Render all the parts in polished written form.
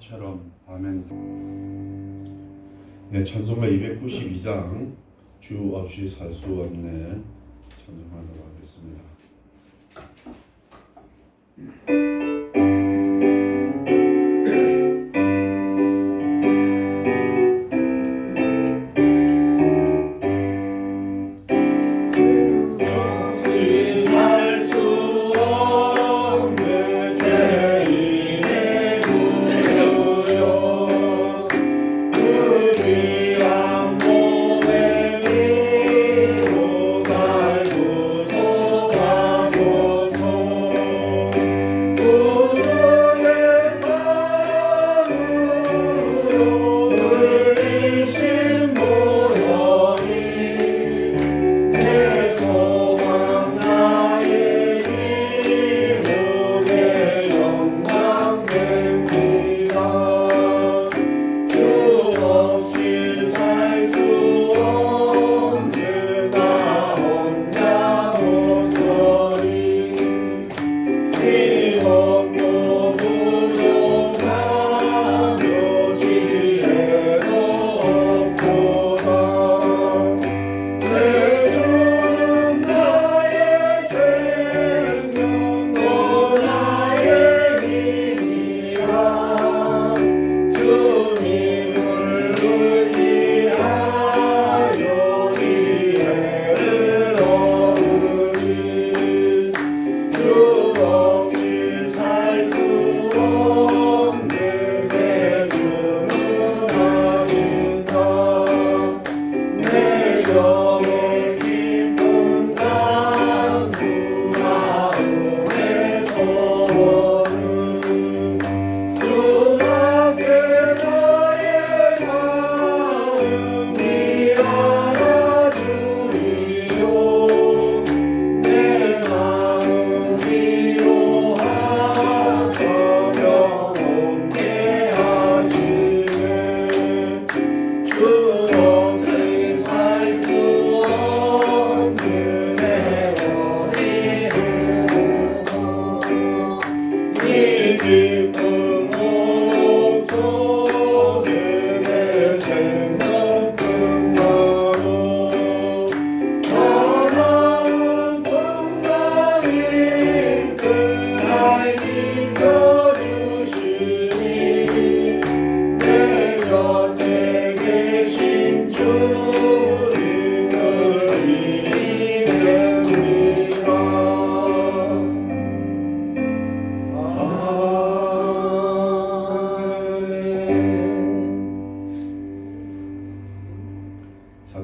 빛처럼. 아멘. 네, 찬송가 292장 주 없이 살 수 없네 찬송하도록 하겠습니다.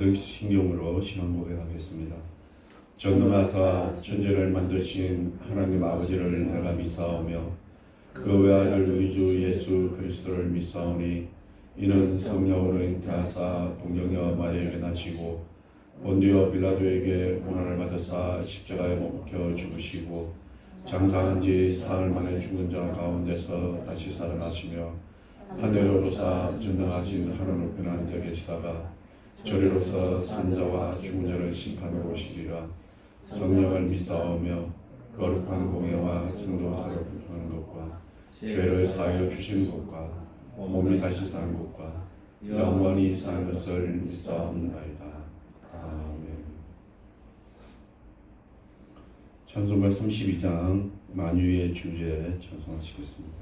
사도신경으로 신앙 고백하겠습니다. 전능하사 천지를 만드신 하나님 아버지를 내가 믿사오며 그 외아들 우리 주 예수 그리스도를 믿사오니 이는 성령으로 잉태하사 동정녀 마리아에게 나시고 본디오 빌라도에게 고난을 받으사 십자가에 못 박혀 죽으시고 장사한 지 사흘 만에 죽은 자 가운데서 다시 살아나시며 하늘로 오르사 전능하신 하늘 우편에 앉아 계시다가 저리로서 산자와 죽은 자를 심판하러 오시리라. 성령을 믿사오며 거룩한 공예와 성도사를 부통하는 것과 죄를 사하여 주신 것과 몸이 다시 사는 것과 영원히 사는 것을 믿사옵나이다. 아멘. 찬송가 32장 만유의 주제 찬송하시겠습니다.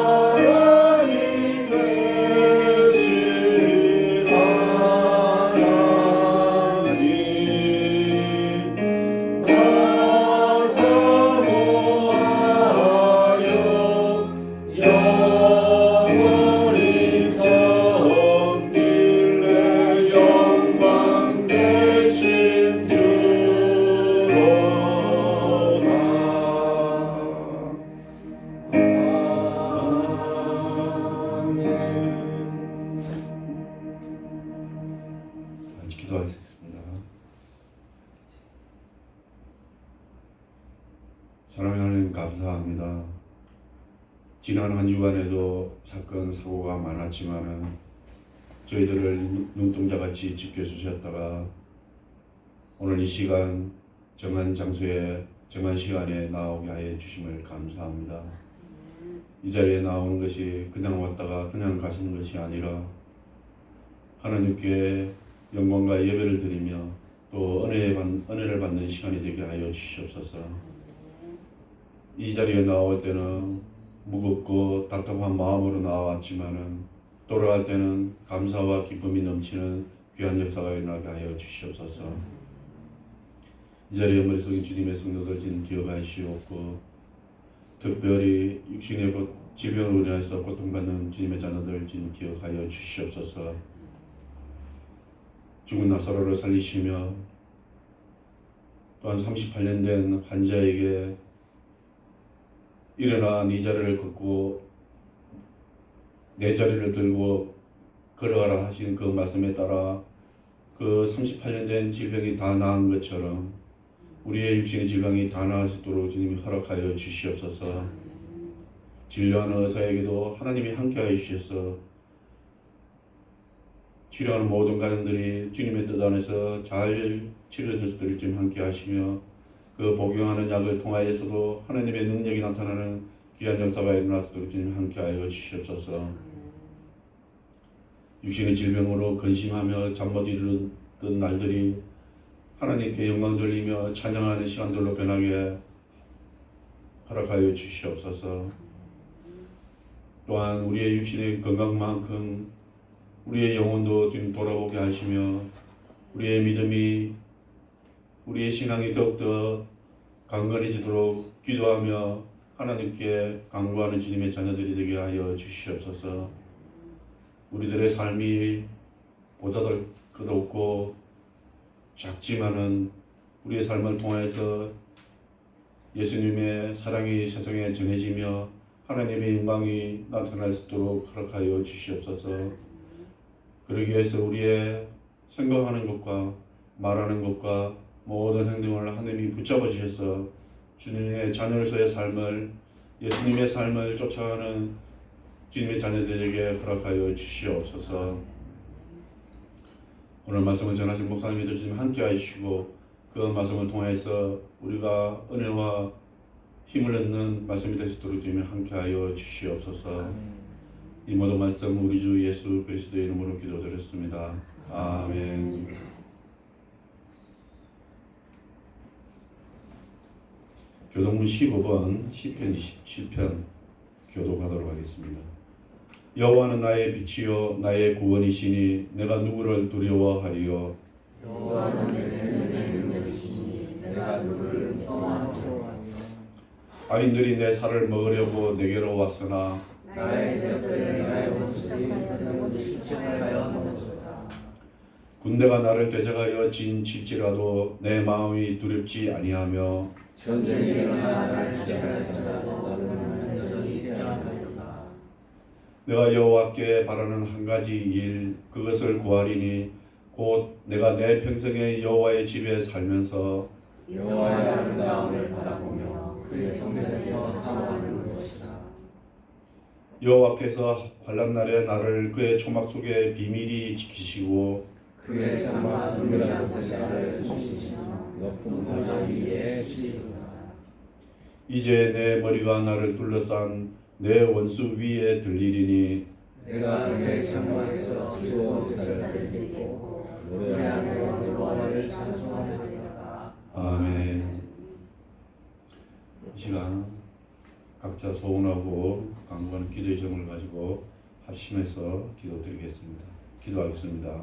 사랑이 기도하겠습니다. 사랑하는 하나님 감사합니다. 지난 한 주간에도 사건 사고가 많았지만은 저희들을 눈동자같이 지켜주셨다가 오늘 이 시간 정한 장소에 정한 시간에 나오게 하여 주심을 감사합니다. 이 자리에 나오는 것이 그냥 왔다가 그냥 가시는 것이 아니라 하나님께 영광과 예배를 드리며 또 은혜를 받는 시간이 되게 하여 주시옵소서. 이 자리에 나올 때는 무겁고 답답한 마음으로 나왔지만은 돌아갈 때는 감사와 기쁨이 넘치는 귀한 역사가 일어나게 하여 주시옵소서. 이 자리에 머릿속에 주님의 성도들 지금 기억하시옵고 특별히 육신의 질병으로 인해서 고통받는 주님의 자녀들 지금 기억하여 주시옵소서. 죽은 나사로를 살리시며 또한 38년 된 환자에게 일어나 네 자리를 걷고 내 자리를 들고 걸어가라 하신 그 말씀에 따라 그 38년 된 질병이 다 나은 것처럼 우리의 육신의 질병이 다 나으시도록 주님이 허락하여 주시옵소서. 진료하는 의사에게도 하나님이 함께하여 주셔서 치료하는 모든 가정들이 주님의 뜻 안에서 잘 치료될 수 있도록 주님 함께하시며 그 복용하는 약을 통하여서도 하나님의 능력이 나타나는 귀한 역사가 일어나도록 주님 함께하여 주시옵소서. 육신의 질병으로 근심하며 잠 못 이루던 날들이 하나님께 영광 돌리며 찬양하는 시간들로 변하게 허락하여 주시옵소서. 또한 우리의 육신의 건강만큼 우리의 영혼도 지금 돌아오게 하시며 우리의 믿음이 우리의 신앙이 더욱더 강건해지도록 기도하며 하나님께 간구하는 주님의 자녀들이 되게 하여 주시옵소서. 우리들의 삶이 보잘것 없고 작지만은 우리의 삶을 통해서 예수님의 사랑이 세상에 전해지며 하나님의 영광이 나타날 수 있도록 허락하여 주시옵소서. 그러기 위해서 우리의 생각하는 것과 말하는 것과 모든 행동을 하나님이 붙잡아 주셔서 주님의 자녀로서의 삶을 예수님의 삶을 쫓아가는 주님의 자녀들에게 허락하여 주시옵소서. 오늘 말씀을 전하신 목사님들 주님 함께 하시고 그 말씀을 통해서 우리가 은혜와 힘을 얻는 말씀이 될 수 있도록 주님 함께 하여 주시옵소서. 이 모든 말씀 우리 주 예수 그리스도의 이름으로 기도드렸습니다. 아멘. 교동문 15번 시편 27편 교독하도록 하겠습니다. 여호와는 나의 빛이요 나의 구원이시니 내가 누구를 두려워하리요. 여호와는 내 생명의 능력이시니 내가 누구를 무서워하리요. 악인들이 내 살을 먹으려고 내게로 왔으나 나의 대적들이 나의 모습이 그들을 실족하여 먹었도다. 군대가 나를 대적하여 진칠지라도 내 마음이 두렵지 아니하며 전쟁이 일어나 나를 취할지라도 나는 여전히 태어나리로다. 내가 여호와께 바라는 한 가지 일 그것을 구하리니 곧 내가 내 평생에 여호와의 집에 살면서 여호와의 아름다움을 바라보며 그의 성전에서 사모하는 것이라. 여호와께서 환난 날에 나를 그의 초막 속에 비밀히 지키시고 그의 창과 은밀한 곳에 나를 숨기시며 높은 바위 위에 쉬리로다. 이제 내 머리가 나를 둘러싼 내 원수 위에 들리리니 내가 그의 창마에서 즐거운 뜻을 들리고 노래하며 여호와를 찬송하리로다. 아멘. 이 시간 각자 소원하고 간구하는 기도의 점을 가지고 합심해서 기도드리겠습니다. 기도하겠습니다.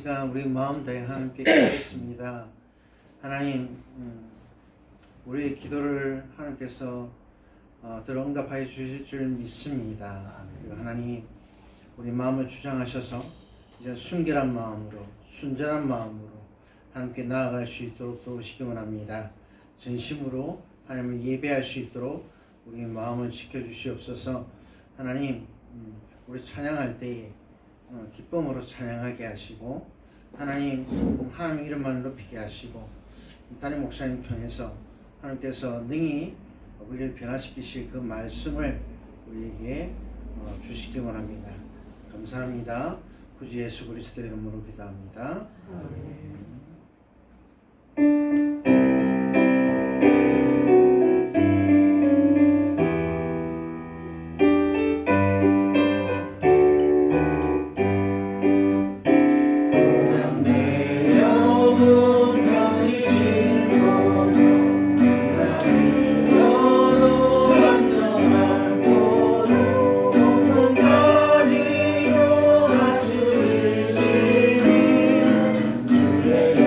시간 우리 마음 다해 하나님께 기도했습니다. 하나님, 우리의 기도를 하나님께서 응답하여 주실 줄 믿습니다. 그리고 하나님, 우리 마음을 주장하셔서 이제 순결한 마음으로, 순전한 마음으로 하나님께 나아갈 수 있도록 도우시기 원합니다. 전심으로 하나님을 예배할 수 있도록 우리 마음을 지켜주시옵소서. 하나님, 우리 찬양할 때에 기쁨으로 찬양하게 하시고 하나님 이름만 높이게 하시고 담임 목사님 통해서 하나님께서 능히 우리를 변화시키실 그 말씀을 우리에게 주시기 원합니다. 감사합니다. 구주 예수 그리스도의 이름으로 기도합니다. 주의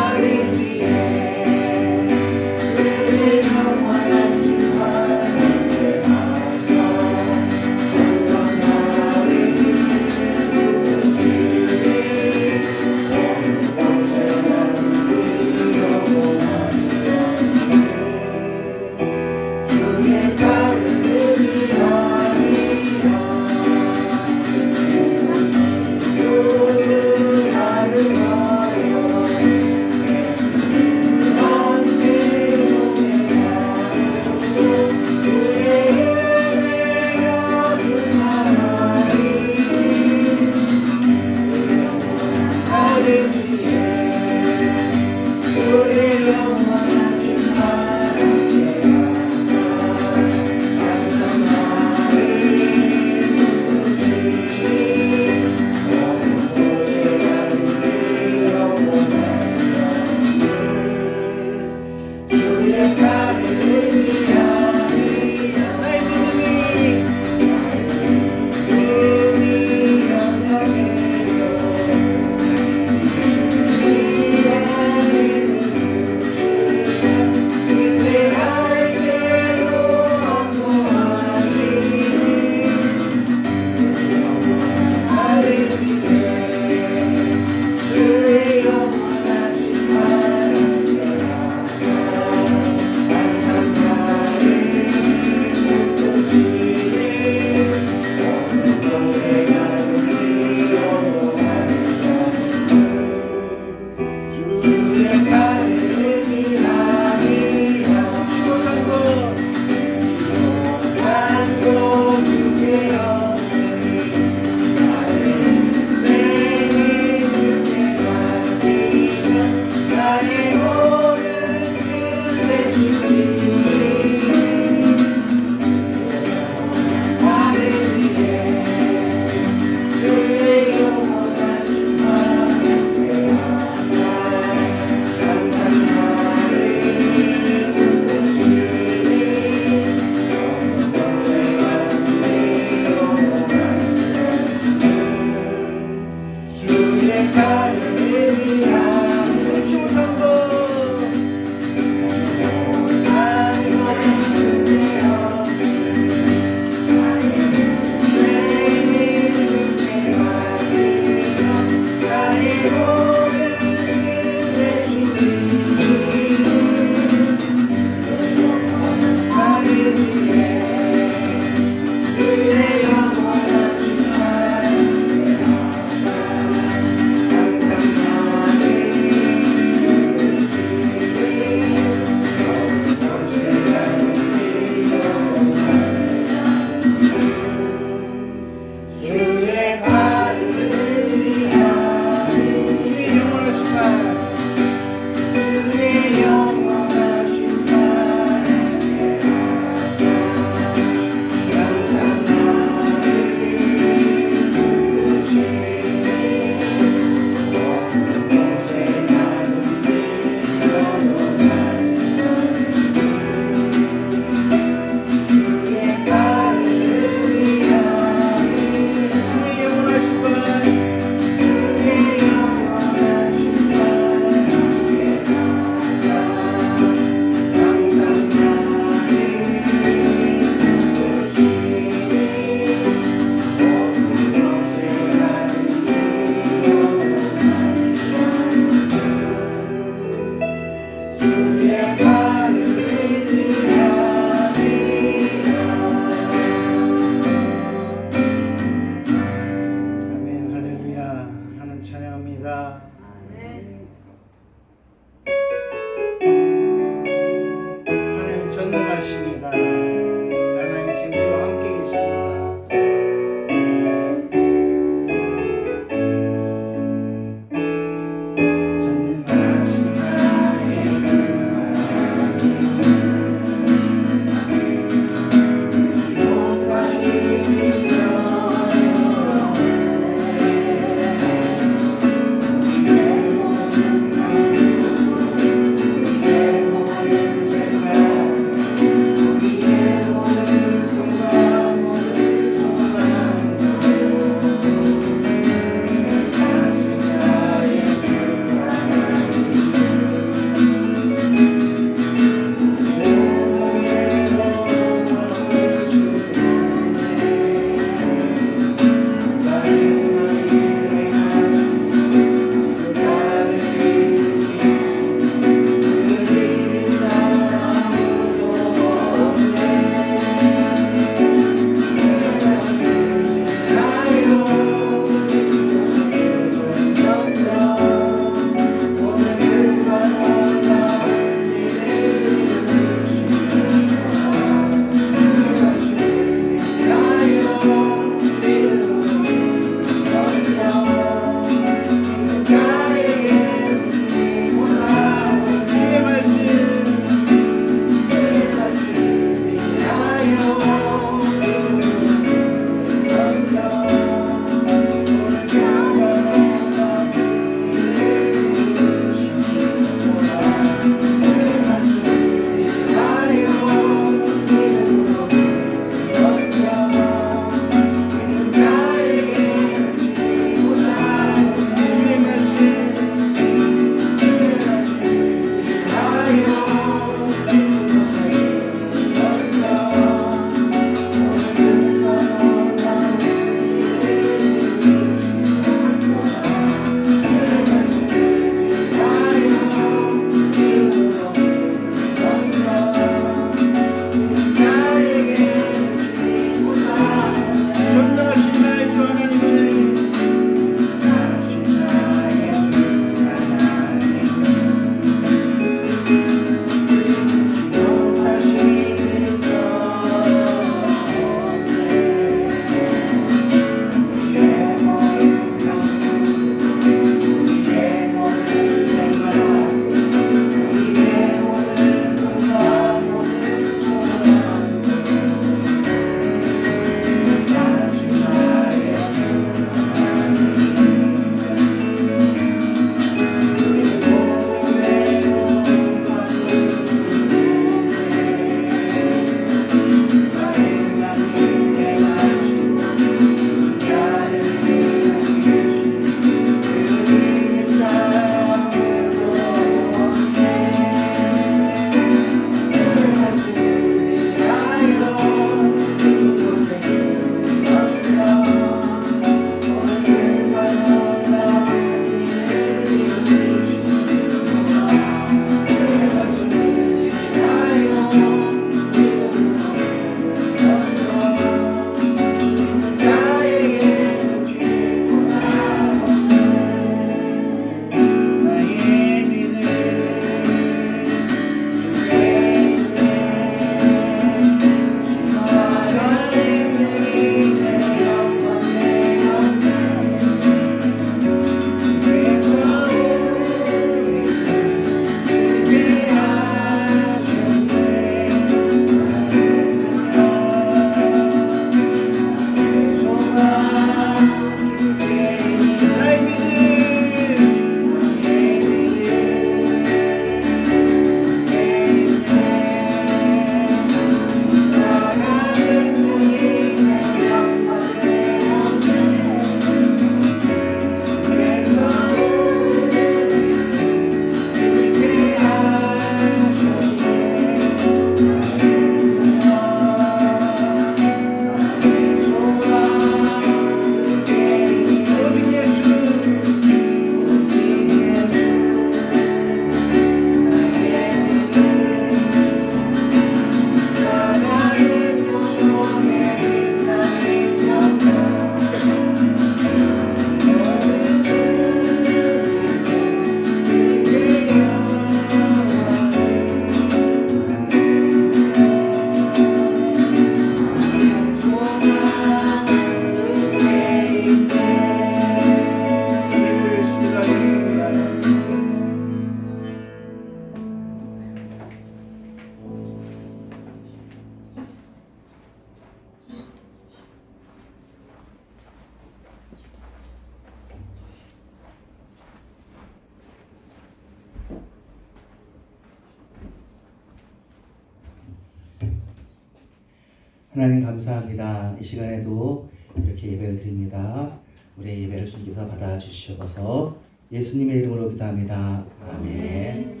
하나님 감사합니다. 이 시간에도 이렇게 예배를 드립니다. 우리의 예배를 숨겨서 받아주시옵소서. 예수님의 이름으로 기도합니다. 아멘.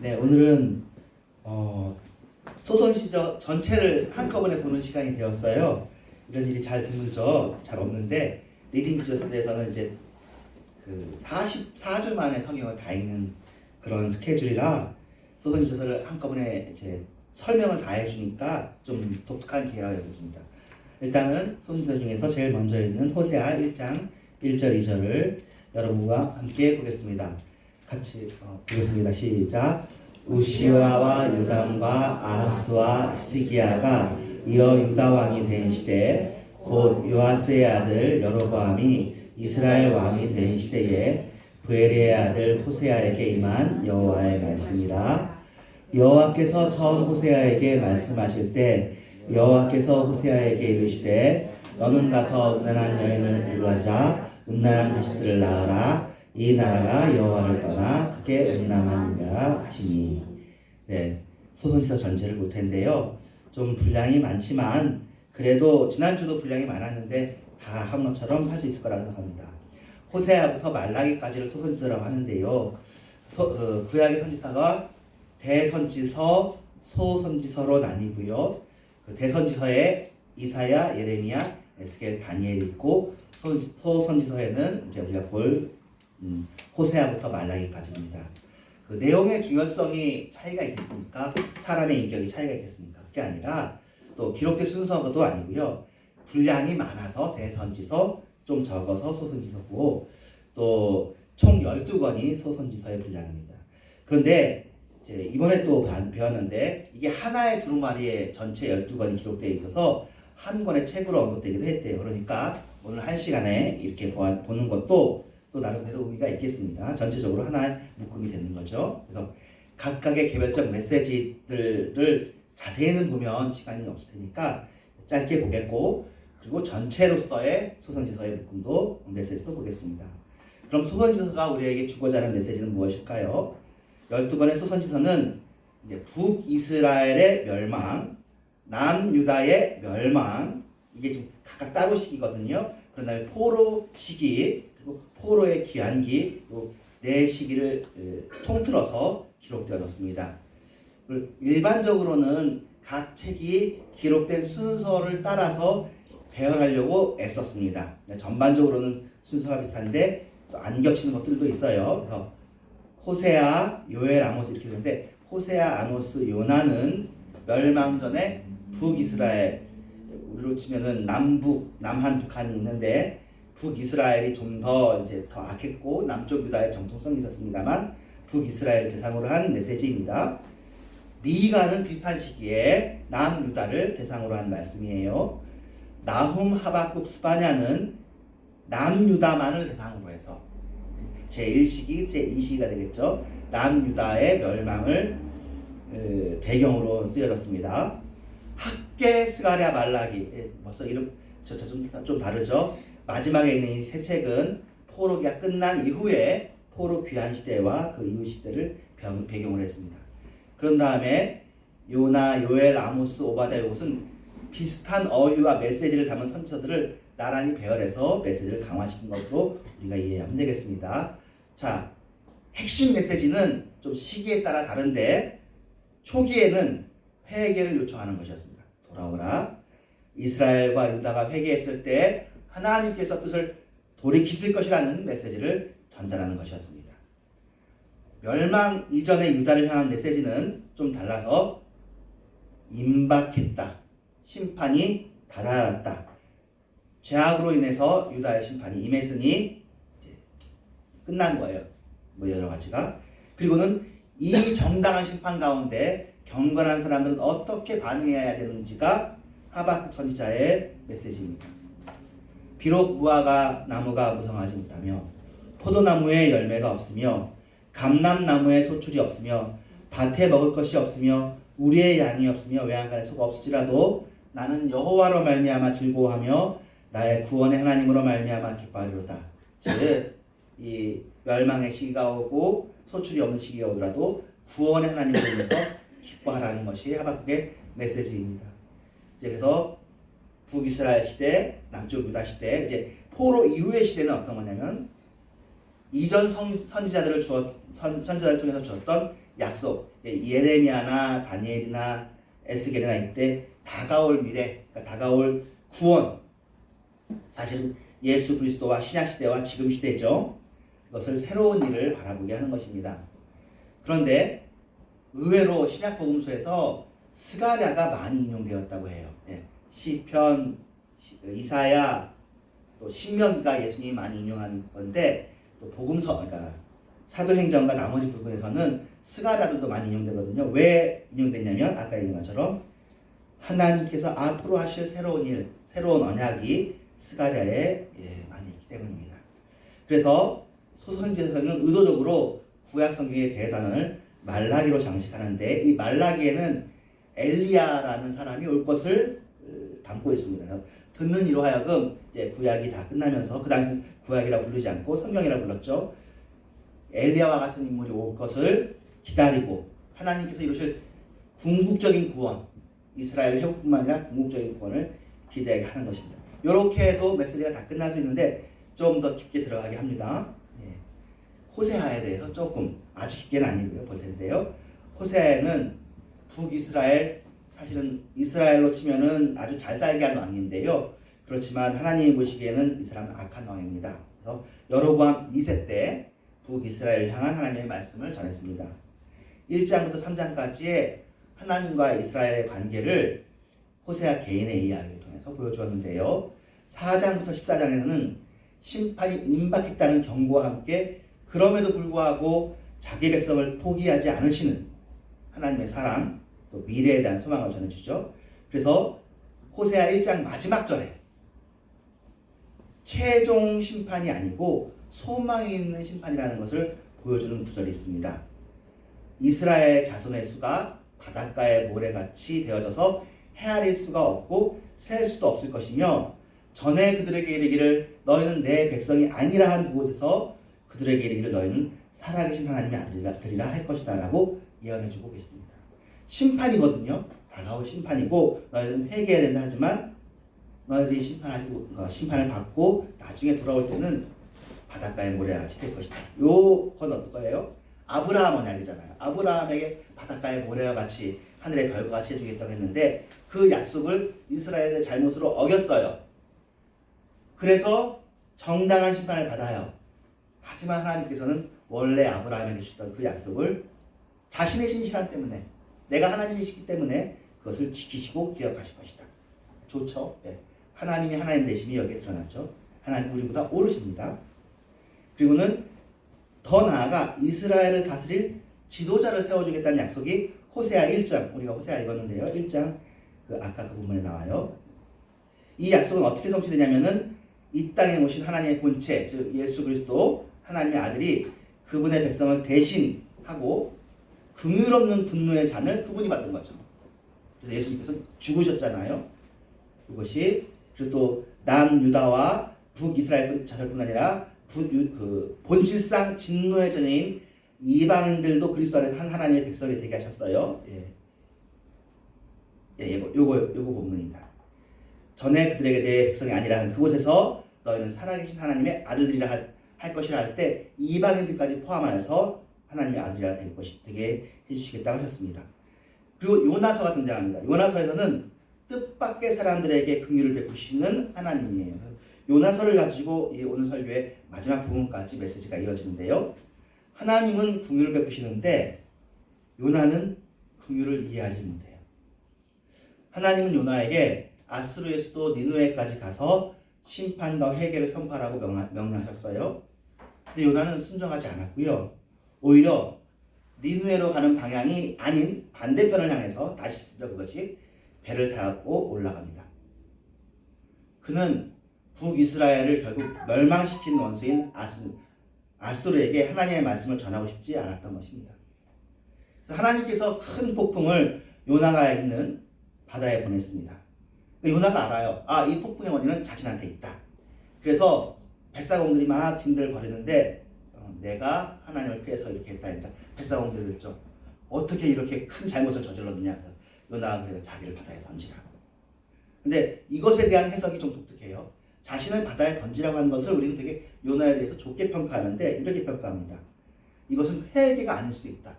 네, 오늘은 소선시저 전체를 한꺼번에 보는 시간이 되었어요. 이런 일이 잘 드물죠. 잘 없는데 리딩 지저스에서는 이제 그 44주 만에 성경을 다 읽는 그런 스케줄이라 소선시저를 한꺼번에 이제 설명을 다 해주니까 좀 독특한 기회라고 여겨집니다. 일단은 소선시저 중에서 제일 먼저 있는 호세아 1장 1절 2절을 여러분과 함께 보겠습니다. 같이 보겠습니다. 시작. 우시아와 요담과 아하스와 시기야가 이어 유다 왕이 된 시대 곧 요아스의 아들 여로보암이 이스라엘 왕이 된 시대에 부엘의 아들 호세아에게 임한 여호와의 말씀이라. 여호와께서 처음 호세아에게 말씀하실 때 여호와께서 호세아에게 이르시되 너는 가서 음란한 여인을 이루자 음란한 자식들을 낳으라. 이 나라가 여호와를 떠나 크게 음란하니라 하시니. 네, 소선시서 전체를 볼 텐데요. 좀 분량이 많지만 그래도 지난주도 분량이 많았는데 다 한 것처럼 할 수 있을 거라고 생각합니다. 호세아부터 말라기까지를 소선지서라고 하는데요. 구약의 선지서가 대선지서, 소선지서로 나뉘고요. 그 대선지서에 이사야, 예레미야, 에스겔, 다니엘이 있고 소선지서에는 이제 우리가 볼 호세아부터 말라기까지입니다. 그 내용의 중요성이 차이가 있겠습니까? 사람의 인격이 차이가 있겠습니까? 그게 아니라 또 기록된 순서도 아니고요. 분량이 많아서 대선지서, 좀 적어서 소선지서고 또 총 12권이 소선지서의 분량입니다. 그런데 이제 이번에 또 배웠는데 이게 하나의 두루마리에 전체 12권이 기록되어 있어서 한 권의 책으로 언급되기도 했대요. 그러니까 오늘 한 시간에 이렇게 보는 것도 또 나름대로 의미가 있겠습니다. 전체적으로 하나의 묶음이 되는 거죠. 그래서 각각의 개별적 메시지들을 자세히는 보면 시간이 없을 테니까 짧게 보겠고 그리고 전체로서의 소선지서의 묶음도 메시지도 보겠습니다. 그럼 소선지서가 우리에게 주고자 하는 메시지는 무엇일까요? 12권의 소선지서는 이제 북이스라엘의 멸망, 남유다의 멸망, 이게 지금 각각 따로 시기거든요. 그런 다음에 포로 시기, 그리고 포로의 귀환기, 네 시기를 통틀어서 기록되어졌습니다. 일반적으로는 각 책이 기록된 순서를 따라서 배열하려고 애썼습니다. 전반적으로는 순서가 비슷한데 또 안 겹치는 것들도 있어요. 그래서 호세아, 요엘, 아모스 이렇게 되는데 호세아, 아모스, 요나는 멸망 전에 북이스라엘, 우리로 치면은 남한 북한이 있는데 북이스라엘이 좀 더 악했고 남쪽 유다의 정통성이 있었습니다만 북이스라엘 대상으로 한 메시지입니다. 미가는 비슷한 시기에 남유다를 대상으로 한 말씀이에요. 나훔, 하박국, 스바냐는 남유다만을 대상으로 해서 제1시기, 제2시기가 되겠죠. 남유다의 멸망을 배경으로 쓰여졌습니다. 학계, 스가랴, 말라기, 벌써 이름 좀 다르죠. 마지막에 있는 이 세 책은 포로기가 끝난 이후에 포로 귀환 시대와 그 이후 시대를 배경으로 했습니다. 그런 다음에 요나, 요엘, 아모스, 오바댜 이것은 비슷한 어휘와 메시지를 담은 선지서들을 나란히 배열해서 메시지를 강화시킨 것으로 우리가 이해하면 되겠습니다. 자, 핵심 메시지는 좀 시기에 따라 다른데 초기에는 회개를 요청하는 것이었습니다. 돌아오라. 이스라엘과 유다가 회개했을 때 하나님께서 뜻을 돌이키실 것이라는 메시지를 전달하는 것이었습니다. 멸망 이전의 유다를 향한 메시지는 좀 달라서 임박했다. 심판이 다다랐다. 죄악으로 인해서 유다의 심판이 임했으니 이제 끝난 거예요. 뭐 여러 가지가. 그리고는 이 정당한 심판 가운데 경건한 사람들은 어떻게 반응해야 되는지가 하박국 선지자의 메시지입니다. 비록 무화과 나무가 무성하지 못하며 포도나무에 열매가 없으며 감람나무에 소출이 없으며 밭에 먹을 것이 없으며 우리의 양이 없으며 외양간에 소가 없을지라도 나는 여호와로 말미암아 즐거워하며 나의 구원의 하나님으로 말미암아 기뻐하리로다. 즉, 이 멸망의 시기가 오고 소출이 없는 시기가 오더라도 구원의 하나님으로 인해서 기뻐하라는 것이 하박국의 메시지입니다. 그래서 북이스라엘 시대, 남쪽 유다 시대, 이제 포로 이후의 시대는 어떤 거냐면 이전 선지자들을 선지자를 통해서 주었던 약속, 예레미야나 다니엘이나 에스겔이나 이때 다가올 미래, 그러니까 다가올 구원, 사실은 예수 그리스도와 신약 시대와 지금 시대죠. 그것을 새로운 일을 바라보게 하는 것입니다. 그런데 의외로 신약 복음서에서 스가랴가 많이 인용되었다고 해요. 시편, 이사야, 또 신명기가 예수님이 많이 인용한 건데 또 복음서, 그러니까 사도행전과 나머지 부분에서는 스가랴들도 많이 인용되거든요. 왜 인용됐냐면 아까 얘기한 것처럼 하나님께서 앞으로 하실 새로운 일, 새로운 언약이 스가랴에 많이 있기 때문입니다. 그래서 소선지에서는 의도적으로 구약 성경의 대단원을 말라기로 장식하는데 이 말라기에는 엘리야라는 사람이 올 것을 담고 있습니다. 그래서 듣는 이로 하여금 이제 구약이 다 끝나면서 그 당시 구약이라 부르지 않고 성경이라 불렀죠. 엘리야와 같은 인물이 올 것을 기다리고 하나님께서 이루실 궁극적인 구원, 이스라엘 회복뿐만 아니라 궁극적인 구원을 기대하게 하는 것입니다. 이렇게 해도 메시지가 다 끝날 수 있는데 좀 더 깊게 들어가게 합니다. 호세아에 대해서 조금 아주 깊게는 아니고요 볼 텐데요. 호세아는 북이스라엘, 사실은 이스라엘로 치면은 아주 잘 살게 한 왕인데요. 그렇지만 하나님이 보시기에는 이 사람은 악한 왕입니다. 그래서 여로보암 2세 때 북이스라엘을 향한 하나님의 말씀을 전했습니다. 1장부터 3장까지의 하나님과 이스라엘의 관계를 호세아 개인의 이야기를 통해서 보여주었는데요. 4장부터 14장에서는 심판이 임박했다는 경고와 함께 그럼에도 불구하고 자기 백성을 포기하지 않으시는 하나님의 사랑, 또 미래에 대한 소망을 전해주죠. 그래서 호세아 1장 마지막 절에 최종 심판이 아니고 소망이 있는 심판이라는 것을 보여주는 구절이 있습니다. 이스라엘 자손의 수가 바닷가의 모래같이 되어져서 헤아릴 수가 없고 셀 수도 없을 것이며 전에 그들에게 이르기를 너희는 내 백성이 아니라 한 그곳에서 그들에게 이르기를 너희는 살아계신 하나님의 아들이라 할 것이다 라고 예언해주고 있습니다. 심판이거든요. 다가올 심판이고 너희는 회개해야 된다 하지만 너희들이 심판을 받고 나중에 돌아올 때는 바닷가의 모래같이 될 것이다. 요건 어떤 거예요? 아브라함 언약이잖아요. 아브라함에게 바닷가의 모래와 같이 하늘의 별과 같이 해주겠다고 했는데 그 약속을 이스라엘의 잘못으로 어겼어요. 그래서 정당한 심판을 받아요. 하지만 하나님께서는 원래 아브라함에게 주셨던 그 약속을 자신의 신실함 때문에, 내가 하나님이시기 때문에 그것을 지키시고 기억하실 것이다. 좋죠? 하나님이 하나님 되심이 여기에 드러났죠. 하나님 우리보다 오르십니다. 그리고는 더 나아가 이스라엘을 다스릴 지도자를 세워주겠다는 약속이 호세아 1장, 우리가 호세아 읽었는데요. 1장 아까 그 부분에 나와요. 이 약속은 어떻게 성취되냐면은 이 땅에 오신 하나님의 본체, 즉 예수 그리스도 하나님의 아들이 그분의 백성을 대신하고 긍휼 없는 분노의 잔을 그분이 받은 거죠. 그래서 예수님께서 죽으셨잖아요. 그것이 그리고 또 남유다와 북이스라엘 자손뿐 아니라 본질상 진노의 전해인 이방인들도 그리스도 안에서 한 하나님의 백성이 되게 하셨어요. 요거 본문입니다. 전에 그들에게 내 백성이 아니라 한 그곳에서 너희는 살아계신 하나님의 아들들이라 할 것이라 할 때 이방인들까지 포함하여서 하나님의 아들이라 되게 해주시겠다고 하셨습니다. 그리고 요나서가 등장합니다. 요나서에서는 뜻밖의 사람들에게 긍휼을 베푸시는 하나님이에요. 요나서를 가지고 이 오늘 설교의 마지막 부분까지 메시지가 이어지는데요. 하나님은 긍휼을 베푸시는데 요나는 긍휼을 이해하지 못해요. 하나님은 요나에게 아수르의 수도 니느웨까지 가서 심판과 회개를 선포하라고 명령하셨어요. 근데 요나는 순종하지 않았고요. 오히려 니느웨로 가는 방향이 아닌 반대편을 향해서 다시 쓰죠. 그것이 배를 타고 올라갑니다. 그는 북이스라엘을 결국 멸망시킨 원수인 아수르에게 하나님의 말씀을 전하고 싶지 않았던 것입니다. 그래서 하나님께서 큰 폭풍을 요나가 있는 바다에 보냈습니다. 요나가 알아요. 이 폭풍의 원인은 자신한테 있다. 그래서 뱃사공들이 막 짐들을 버리는데 내가 하나님을 피해서 이렇게 했다 했다. 뱃사공들이 그랬죠. 어떻게 이렇게 큰 잘못을 저질렀느냐. 요나가 그래서 자기를 바다에 던지라고. 근데 이것에 대한 해석이 좀 독특해요. 자신을 바다에 던지라고 하는 것을 우리는 되게 요나에 대해서 좋게 평가하는데 이렇게 평가합니다. 이것은 회개가 아닐 수 있다.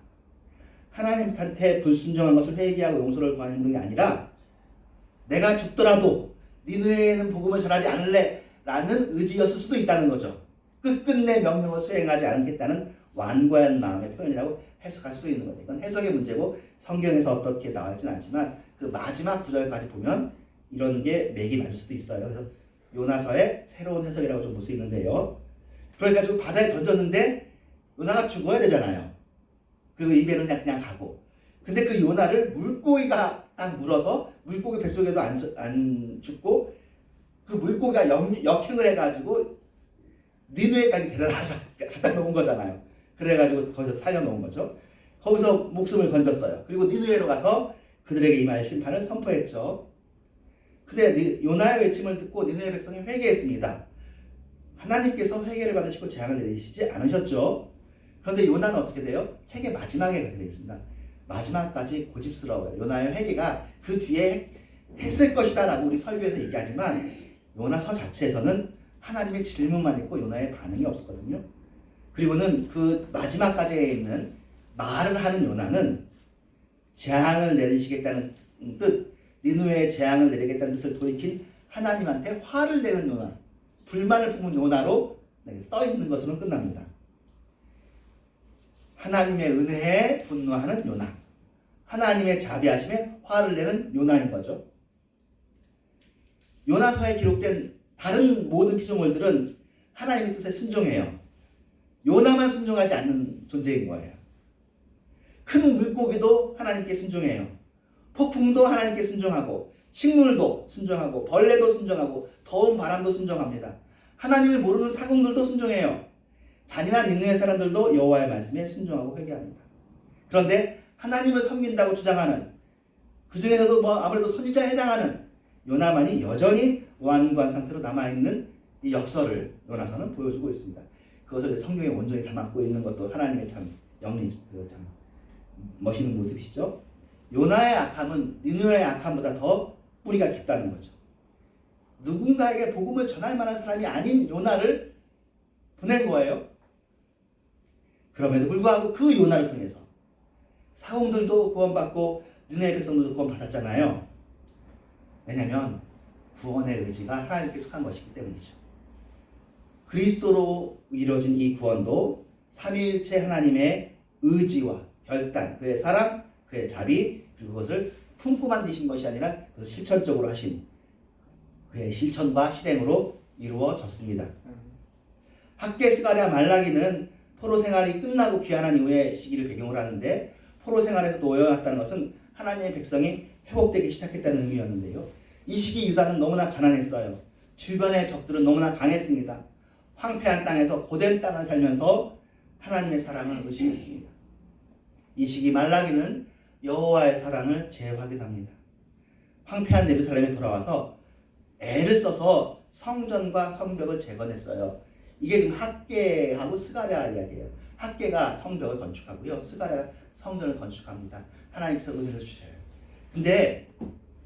하나님한테 불순종한 것을 회개하고 용서를 구하는 행동이 아니라 내가 죽더라도 니느웨에는 복음을 전하지 않을래 라는 의지였을 수도 있다는 거죠. 끝끝내 명령을 수행하지 않겠다는 완고한 마음의 표현이라고 해석할 수도 있는 거죠. 이건 해석의 문제고 성경에서 어떻게 나와 있지는 않지만 그 마지막 구절까지 보면 이런 게 맥이 맞을 수도 있어요. 그래서 요나서의 새로운 해석이라고 좀 볼 수 있는데요. 그래가지고 바다에 던졌는데 요나가 죽어야 되잖아요. 그리고 이 배는 그냥 가고. 근데 그 요나를 물고기가 딱 물어서 물고기 뱃속에도 안 죽고 그 물고기가 역행을 해가지고 니느웨까지 갖다 놓은 거잖아요. 그래가지고 거기서 살려놓은 거죠. 거기서 목숨을 건졌어요. 그리고 니느웨로 가서 그들에게 임할 심판을 선포했죠. 근데 요나의 외침을 듣고 니느웨 백성이 회개했습니다. 하나님께서 회개를 받으시고 재앙을 내리시지 않으셨죠. 그런데 요나는 어떻게 돼요? 책의 마지막에 그렇게 되어 있습니다. 마지막까지 고집스러워요. 요나의 회개가 그 뒤에 했을 것이다 라고 우리 설교에서 얘기하지만 요나서 자체에서는 하나님의 질문만 있고 요나의 반응이 없었거든요. 그리고는 그 마지막까지에 있는 말을 하는 요나는 재앙을 내리시겠다는 뜻, 니느웨에 재앙을 내리겠다는 뜻을 돌이킨 하나님한테 화를 내는 요나, 불만을 품은 요나로 써 있는 것으로 끝납니다. 하나님의 은혜에 분노하는 요나, 하나님의 자비하심에 화를 내는 요나인 거죠. 요나서에 기록된 다른 모든 피조물들은 하나님의 뜻에 순종해요. 요나만 순종하지 않는 존재인 거예요. 큰 물고기도 하나님께 순종해요. 폭풍도 하나님께 순종하고 식물도 순종하고 벌레도 순종하고 더운 바람도 순종합니다. 하나님을 모르는 사공들도 순종해요. 잔인한 니느웨 사람들도 여호와의 말씀에 순종하고 회개합니다. 그런데 하나님을 섬긴다고 주장하는 그 중에서도 아무래도 선지자에 해당하는 요나만이 여전히 완고한 상태로 남아있는 이 역설을 요나서는 보여주고 있습니다. 그것을 성경에 온전히 담고 있는 것도 하나님의 참 영리 참 멋있는 모습이시죠. 요나의 악함은 니느웨의 악함보다 더 뿌리가 깊다는 거죠. 누군가에게 복음을 전할 만한 사람이 아닌 요나를 보낸 거예요. 그럼에도 불구하고 그 요나를 통해서 사공들도 구원받고 니느웨 백성들도 구원받았잖아요. 왜냐하면 구원의 의지가 하나님께 속한 것이기 때문이죠. 그리스도로 이루어진 이 구원도 삼위일체 하나님의 의지와 결단, 그의 사랑, 그의 자비, 그리고 그것을 품고 만드신 것이 아니라 그것을 실천적으로 하신 그의 실천과 실행으로 이루어졌습니다. 학개, 스가랴, 말라기는 포로 생활이 끝나고 귀환한 이후의 시기를 배경으로 하는데 포로 생활에서 놓여놨다는 것은 하나님의 백성이 회복되기 시작했다는 의미였는데요. 이 시기 유다는 너무나 가난했어요. 주변의 적들은 너무나 강했습니다. 황폐한 땅에서 고된 땅을 살면서 하나님의 사랑을 의심했습니다. 이 시기 말라기는 여호와의 사랑을 재확인합니다. 황폐한 예루살렘에 돌아와서 애를 써서 성전과 성벽을 재건했어요. 이게 지금 학개하고 스가랴 이야기예요. 학개가 성벽을 건축하고요. 스가랴가 성전을 건축합니다. 하나님께서 은혜를 주셔요. 근데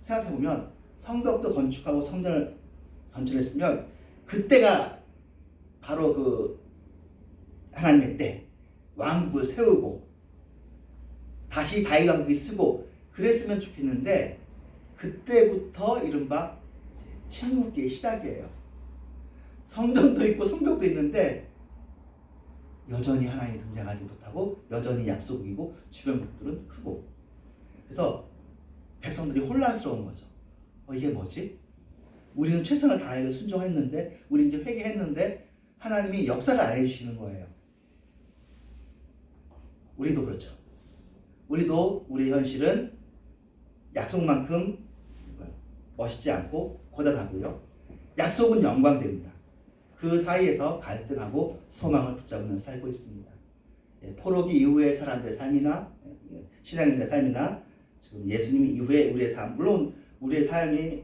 생각해보면 성벽도 건축하고 성전을 건축했으면 그때가 바로 그 하나님의 때 왕국을 세우고 다시 다윗 왕국이 쓰고 그랬으면 좋겠는데 그때부터 이른바 침묵기의 시작이에요. 성전도 있고 성벽도 있는데 여전히 하나님이 등장하지 못하고 여전히 약속이고 주변국들은 크고 그래서 백성들이 혼란스러운 거죠. 이게 뭐지? 우리는 최선을 다해서 순종했는데 우리 이제 회개했는데 하나님이 역사를 안 해주시는 거예요. 우리도 그렇죠. 우리도 우리 현실은 약속만큼 멋있지 않고 고단하고요. 약속은 영광됩니다. 그 사이에서 갈등하고 소망을 붙잡으면서 살고 있습니다. 포로기 이후의 사람들의 삶이나 신앙인들의 삶이나 지금 예수님 이후의 우리의 삶, 물론 우리의 삶이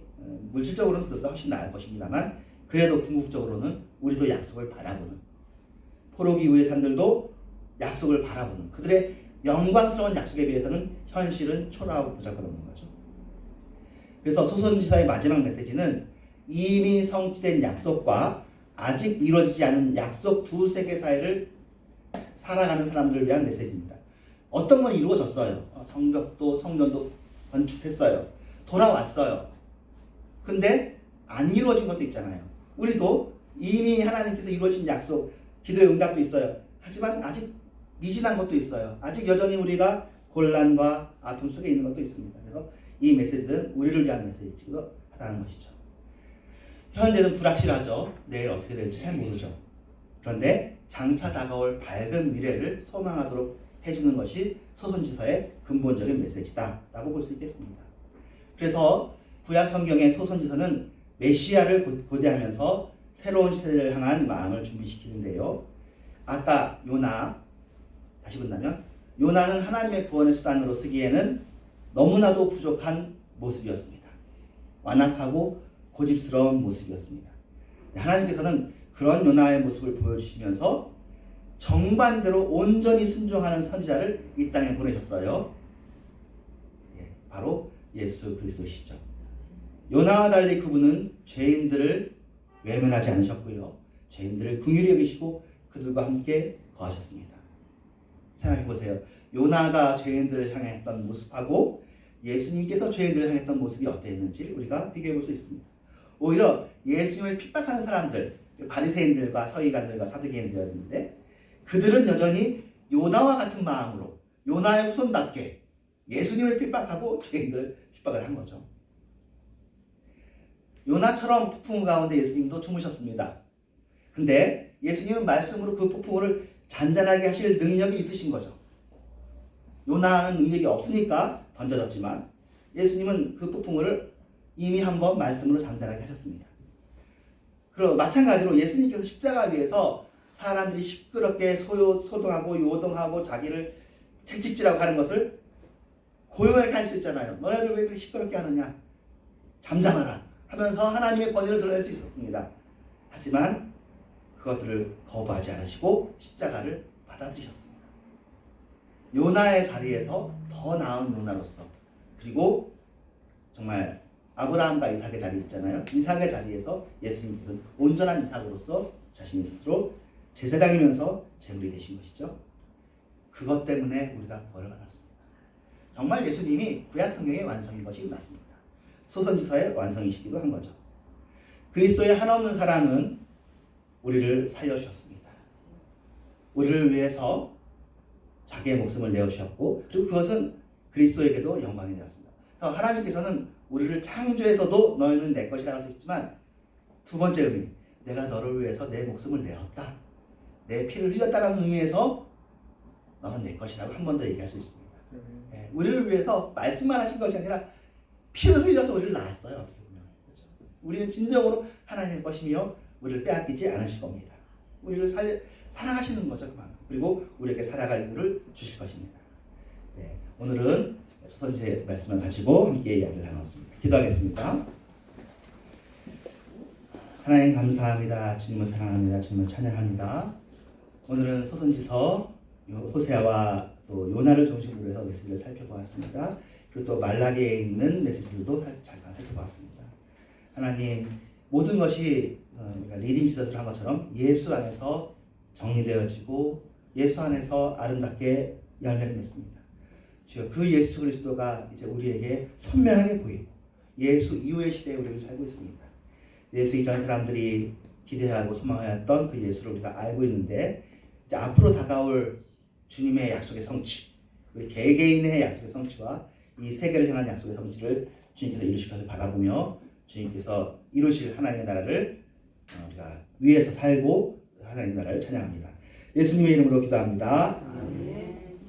물질적으로는 그들보다 훨씬 나을 것입니다만 그래도 궁극적으로는 우리도 약속을 바라보는 포로기 이후의 사람들도 약속을 바라보는 그들의 영광스러운 약속에 비해서는 현실은 초라하고 보잘것없는 거죠. 그래서 소선지서의 마지막 메시지는 이미 성취된 약속과 아직 이루어지지 않은 약속 두 세계 사이를 살아가는 사람들을 위한 메시지입니다. 어떤 건 이루어졌어요. 성벽도 성전도 건축했어요. 돌아왔어요. 근데 안 이루어진 것도 있잖아요. 우리도 이미 하나님께서 이루어진 약속, 기도의 응답도 있어요. 하지만 아직 미진한 것도 있어요. 아직 여전히 우리가 곤란과 아픔 속에 있는 것도 있습니다. 그래서 이 메시지는 우리를 위한 메시지이기도 하다는 것이죠. 현재는 불확실하죠. 내일 어떻게 될지 잘 모르죠. 그런데 장차 다가올 밝은 미래를 소망하도록 해주는 것이 소선지서의 근본적인 메시지다라고 볼 수 있겠습니다. 그래서 구약 성경의 소선지서는 메시아를 고대하면서 새로운 시대를 향한 마음을 준비시키는데요. 아까 요나, 다시 본다면 요나는 하나님의 구원의 수단으로 쓰기에는 너무나도 부족한 모습이었습니다. 완악하고 고집스러운 모습이었습니다. 하나님께서는 그런 요나의 모습을 보여주시면서 정반대로 온전히 순종하는 선지자를 이 땅에 보내셨어요. 바로 예수 그리스도시죠. 요나와 달리 그분은 죄인들을 외면하지 않으셨고요. 죄인들을 긍휼히 여기시고 그들과 함께 거하셨습니다. 생각해 보세요. 요나가 죄인들을 향해 했던 모습하고 예수님께서 죄인들을 향해 했던 모습이 어땠는지 우리가 비교해 볼 수 있습니다. 오히려 예수님을 핍박하는 사람들, 바리새인들과 서기관들과 사두개인들이었는데 그들은 여전히 요나와 같은 마음으로 요나의 후손답게 예수님을 핍박하고 죄인들을 핍박을 한 거죠. 요나처럼 폭풍 가운데 예수님도 주무셨습니다. 근데 예수님은 말씀으로 그 폭풍을 잔잔하게 하실 능력이 있으신 거죠. 요나는 능력이 없으니까 던져졌지만 예수님은 그 폭풍을 이미 한번 말씀으로 잔잔하게 하셨습니다. 그리고 마찬가지로 예수님께서 십자가 위에서 사람들이 시끄럽게 소동하고 요동하고 자기를 채찍질하고 하는 것을 고요하게 할 수 있잖아요. 너네들 왜 그렇게 시끄럽게 하느냐? 잠잠하라 하면서 하나님의 권위를 드러낼 수 있었습니다. 하지만 그것들을 거부하지 않으시고 십자가를 받아들이셨습니다. 요나의 자리에서 더 나은 요나로서, 그리고 정말 아브라함과 이삭의 자리 있잖아요. 이삭의 자리에서 예수님께서는 온전한 이삭으로서 자신이 스스로 제사장이면서 제물이 되신 것이죠. 그것 때문에 우리가 구원을 받았습니다. 정말 예수님이 구약 성경의 완성인 것이 맞습니다. 소선지서의 완성이시기도 한 거죠. 그리스도의 한없는 사랑은 우리를 살려주셨습니다. 우리를 위해서 자기의 목숨을 내어주셨고, 그리고 그것은 그리스도에게도 영광이 되었습니다. 그래서 하나님께서는 우리를 창조해서도 너희는 내 것이라고 하셨지만, 두 번째 의미, 내가 너를 위해서 내 목숨을 내었다, 내 피를 흘렸다는 의미에서 너는 내 것이라고 한 번 더 얘기할 수 있습니다. 우리를 위해서 말씀만 하신 것이 아니라 피를 흘려서 우리를 낳았어요. 어떻게 보면. 그렇죠? 우리는 진정으로 하나님의 것이며 우리를 빼앗기지 않으실 겁니다. 우리를 사랑하시는 거죠. 그만큼. 그리고 우리에게 살아갈 이유를 주실 것입니다. 네, 오늘은 소선지서의 말씀을 가지고 함께 이야기를 나눴습니다. 기도하겠습니다. 하나님 감사합니다. 주님을 사랑합니다. 주님을 찬양합니다. 오늘은 소선지서 호세아와 또 요나를 중심으로 해서 메시지를 살펴보았습니다. 그리고 또 말라기에 있는 메시지들도 잘 살펴보았습니다. 하나님, 모든 것이 리딩 지서를 한 것처럼 예수 안에서 정리되어지고 예수 안에서 아름답게 열매를 맺습니다. 주여, 그 예수 그리스도가 이제 우리에게 선명하게 보이고 예수 이후의 시대에 우리는 살고 있습니다. 예수 이전 사람들이 기대하고 소망하였던 그 예수를 우리가 알고 있는데, 이제 앞으로 다가올 주님의 약속의 성취, 우리 개개인의 약속의 성취와 이 세계를 향한 약속의 성취를 주님께서 이루실 것을 바라보며 주님께서 이루실 하나님의 나라를 우리가 위에서 살고 하나님의 나라를 찬양합니다. 예수님의 이름으로 기도합니다. 아멘.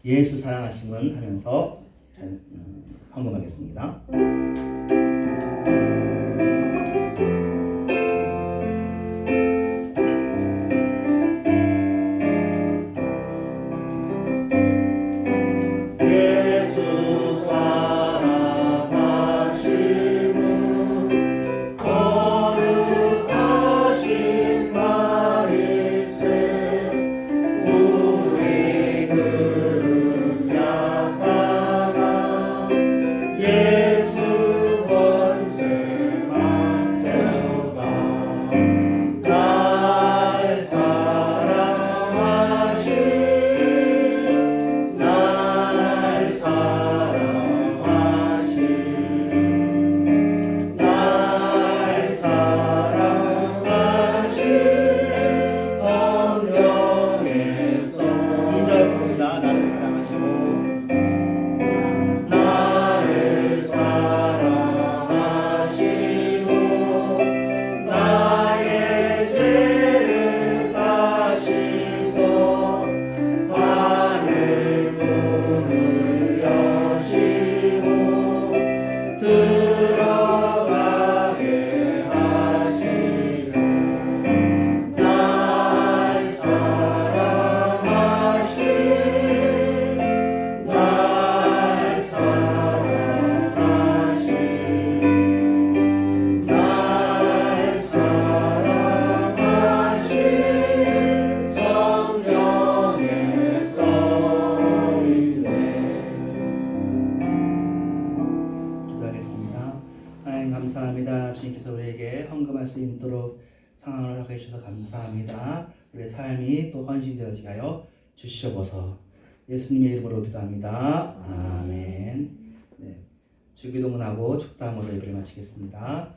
예수 사랑하심은 하면서 헌금하겠습니다. 예. 하나님 감사합니다. 주님께서 우리에게 헌금할 수 있도록 상황을 허락해 주셔서 감사합니다. 우리의 삶이 또 헌신되어지게 하여 주시옵소서. 예수님의 이름으로 기도합니다. 아멘. 네, 주기도문하고 축도함으로 예배를 마치겠습니다.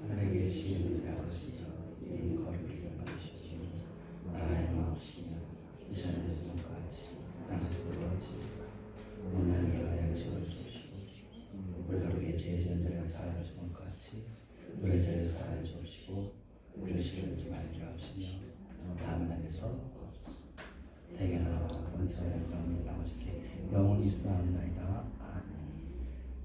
하늘에 계신 우리 아버지, 이름 거룩히 여겨주시옵소서. 나라의 마옵시며 이전에 있는 것 같이 땅에서 이루어지리라. 오늘 우리가 양식을 주시고 우리가 우리의 죄 지은 자를 사하여 주는 것 같이 우리의 죄를 사하여 주시고 우리를 시험하지 말게 하시며 다만 안에서 대개 나라와 권세와 영광을 아버지께 영원히 있사옵나이다. 아멘.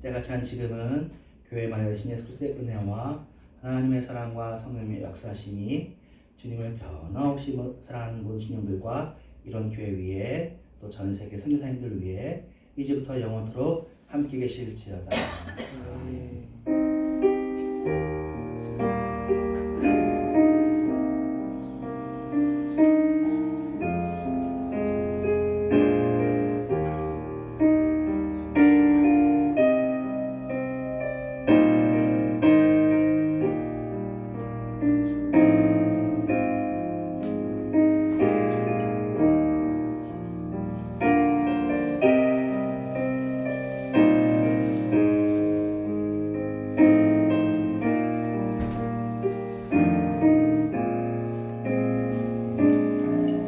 때가 찬 지금은 교회 만에 되신 예수 그리스도의 은혜와 하나님의 사랑과 성령의 역사심이 주님을 변함없이 사랑하는 모든 신령들과 이런 교회 위에 또 전 세계 선교사님들 위해 이제부터 영원토록 함께 계실지어다. 아멘.